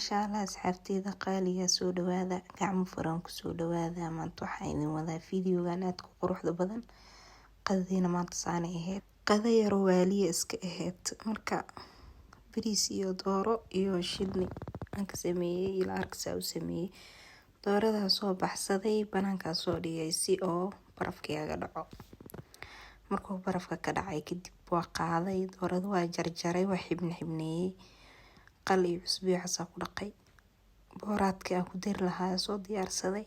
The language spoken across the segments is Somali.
maasha Allah asxaabteyda qaaliga soo dhawaada gacmo furan ku soo dhawaada maanta waxaan idin wadaa fiidiyogan aad ku quruxda badan qadadiina maanta saanay ahayd qada yar waaliye iska ahayd marka bariis iyo dooro iyo shilni aan ka sameeyay ila arkisa u sameeyay doorada soo baxsaday banaanka soo dhigay si oo barafkaaga dhaco markuu barafka ka dhacay kadib waa qaaday doorada waa jarjaray waa xibneeyay qali cusbi xasa ku dhaqay booraadka aan ku dir lahaa soo diyaarsaday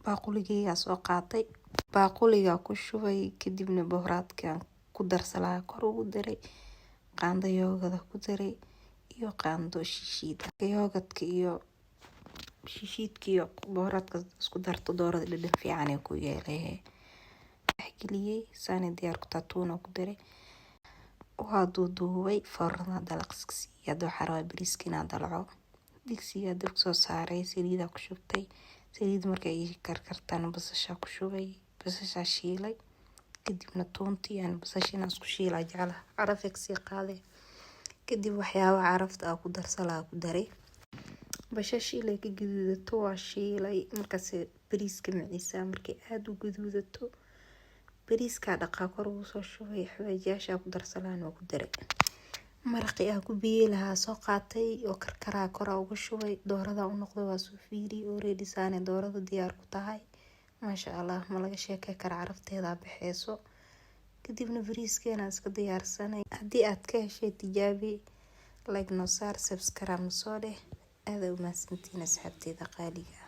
baaquligeyga soo qaatay baaquliga ku shubay kadibna booraadka ku darsalaa kor ugu daray qaando yoogada ku daray iyo qaando shishiid yoogadka iyo shishiidka iyo booraadka isku darto doorada dhadhan fiican ay ku yeelay xigiliyay saani diyaar ku taatuuna ku daray waa duuduubay farna dalaqsi iyadoo xarawa bariiskina dalaco digsiga dab soo saaray saliida ku shubtay saliid markay karkartaan basasha ku shubay basasha shiilay kadibna toontii aan basashina isku shiilay jacala carafeeg si qaaday kadib waxyaabo carafta ku darsalaa ku daray basasha shiilay ka guduudato waa shiilay markaas bariiska maciisa markay aad u guduudato bariiska dhaqa kor ugu soo shubay xawaajiyaasha ku darsalaan oo ku daray maraqi ku biyo lahaa soo qaatay oo karkaraa kor ugu shubay doorada u noqdo waa soo fiiri oo ready saane doorada diyaar ku tahay maasha Allah ma laga sheekay kara carafteeda baxayso kadibna bariiskeena iska diyaarsanay hadii aad ka heshay tijaabi like no saar subscribe soo dheh aad u mahadsantiin asxaabteyda qaaliga